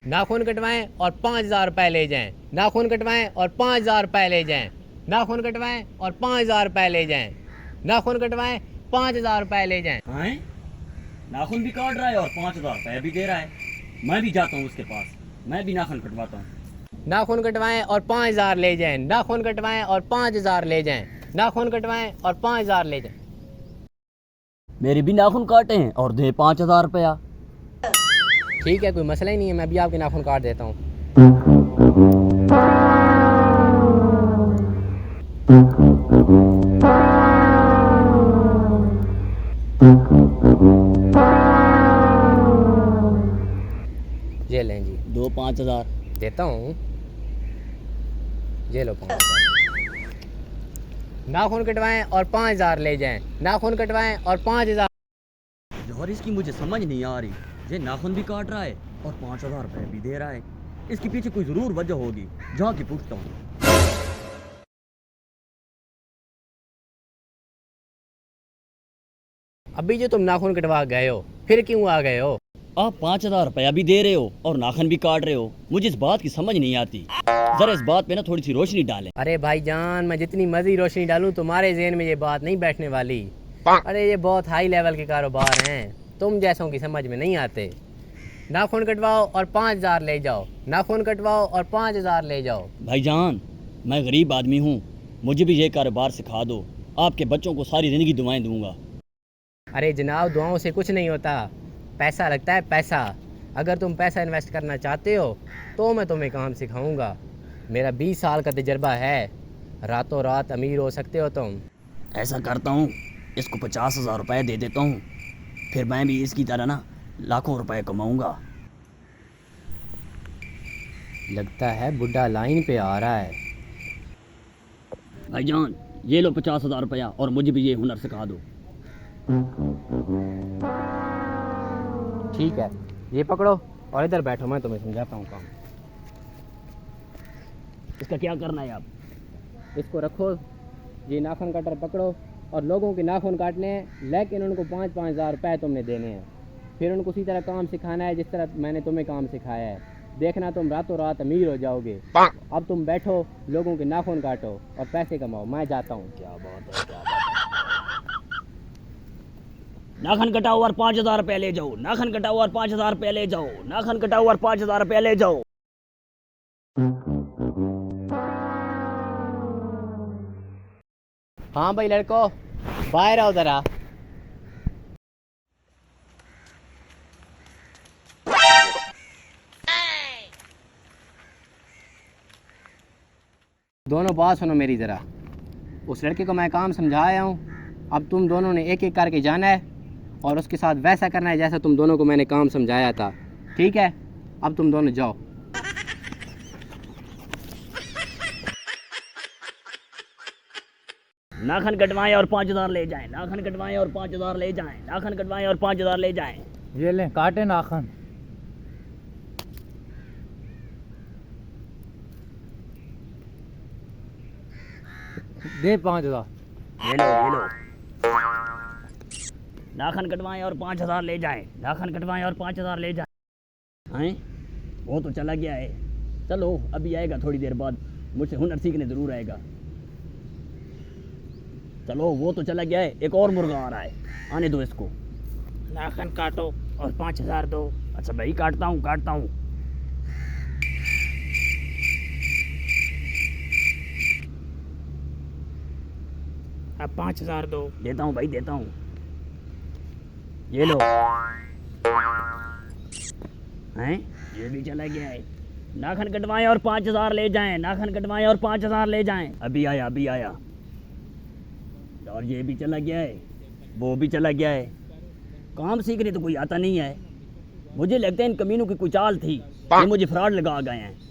नाखून कटवाएं और 5,000 रुपए ले जाएं। नाखून कटवाएं और 5,000 रुपए ले जाएं। नाखून कटवाएं और 5,000 रुपए ले जाएं। नाखून कटवाएं 5,000 रुपए ले जाएं। हैं? नाखून भी काट रहा है और 5,000 रुपए भी दे रहा है। मैं भी जाता हूँ उसके पास, मैं भी नाखून कटवाता हूँ। नाखून कटवाएं और 5,000 ले जाएं। नाखून कटवाएं और 5,000 ले जाएं। नाखून कटवाएं और 5,000 ले जाएं। मेरे भी नाखून काटे हैं और दे 5,000 रुपया। ठीक है, कोई मसला ही नहीं है, मैं भी आपके नाखून काट देता हूँ। ये लें जी, दो 5,000 देता हूँ। ये लो 5,000। नाखून कटवाएं और 5,000 ले जाएं। नाखून कटवाएं और 5,000। जौहर, इसकी मुझे समझ नहीं आ रही। ये नाखून भी काट रहा है और 5,000 रुपए भी दे रहा है। इसके पीछे कोई जरूर वजह होगी, जहाँ की पूछता हूँ। अभी जो तुम नाखून कटवा गए हो, फिर क्यों आ गए हो? आप 5,000 रुपया भी दे रहे हो और नाखून भी काट रहे हो। मुझे इस बात की समझ नहीं आती। जरा इस बात पे ना थोड़ी सी रोशनी डालें। अरे भाई जान, मैं जितनी मर्जी रोशनी डालूं तुम्हारे ज़हन में ये बात नहीं बैठने वाली। अरे ये बहुत हाई लेवल के कारोबार हैं, तुम जैसों की समझ में नहीं आते। नाखून कटवाओ और 5,000 ले जाओ। नाखून कटवाओ और 5,000 ले जाओ। भाईजान, मैं गरीब आदमी हूँ, मुझे भी ये कारोबार सिखा दो। आपके बच्चों को सारी ज़िंदगी दुआएं दूंगा। अरे जनाब, दुआओं से कुछ नहीं होता, पैसा लगता है पैसा। अगर तुम पैसा इन्वेस्ट करना चाहते हो तो मैं तुम्हें काम सिखाऊंगा। मेरा 20 साल का तजर्बा है, रातों रात अमीर हो सकते हो तुम। ऐसा करता हूँ, इसको 50,000 रुपये दे देता हूँ, फिर मैं भी इसकी तरह ना लाखों रुपए कमाऊंगा। लगता है बुढ़ा लाइन पे आ रहा है। भाईजान, ये लो 50,000 रुपया और मुझे भी ये हुनर सिखा दो। ठीक है, ये पकड़ो और इधर बैठो, मैं तुम्हें समझाता हूँ काम। इसका क्या करना है आप? इसको रखो, ये नाखून कटर पकड़ो और लोगों के नाखून काटने हैं, लेकिन उनको 5,000 रुपये तुमने देने हैं। फिर उनको उसी तरह काम सिखाना है जिस तरह मैंने तुम्हें काम सिखाया है। देखना तुम रातों रात अमीर हो जाओगे। अब तुम बैठो, लोगों के नाखून काटो और पैसे कमाओ। मैं जाता हूँ। क्या बात है, क्या बात है। नाखून कटाओ और 5,000 रुपये ले जाओ। नाखून कटाओ और 5,000 रुपये ले जाओ। नाखून कटाओ और 5,000 रुपये ले जाओ। हाँ भाई लड़को, बाहर आओ ज़रा। दोनों बात सुनो मेरी ज़रा। उस लड़के को मैं काम समझा आया हूँ। अब तुम दोनों ने एक एक करके जाना है और उसके साथ वैसा करना है जैसा तुम दोनों को मैंने काम समझाया था। ठीक है, अब तुम दोनों जाओ। नाखून कटवाएं और 5,000 ले जाएं। नाखून कटवाएं और 5,000 ले जाएं। नाखून कटवाएं और 5,000 ले जाएं। ये लें, काटे नाखून। दे 5,000। ये लो, ये लो। नाखून कटवाएं और 5,000 ले जाएं। नाखून कटवाएं और 5,000 ले जाएं। हैं? वो तो चला गया है। चलो, अभी आएगा थोड़ी देर बाद, मुझसे हुनर सीखने ज़रूर आएगा। चलो, वो तो चला गया है, एक और मुर्गा आ रहा है, आने दो इसको। नाखून काटो और 5,000 दो। अच्छा भाई, काटता हूँ, काटता हूँ। अब 5,000 दो। देता हूँ भाई, देता हूँ। ये लो। हैं? ये भी चला गया है। नाखून कटवाएं और 5,000 ले जाएं। नाखून कटवाएं और 5,000 ले जाएं। अभी आया, अभी आया। और ये भी चला गया है, वो भी चला गया है। काम सीखने तो कोई आता नहीं है। मुझे लगता है इन कमीनों की कोई चाल थी, ये मुझे फ्रॉड लगा गए हैं।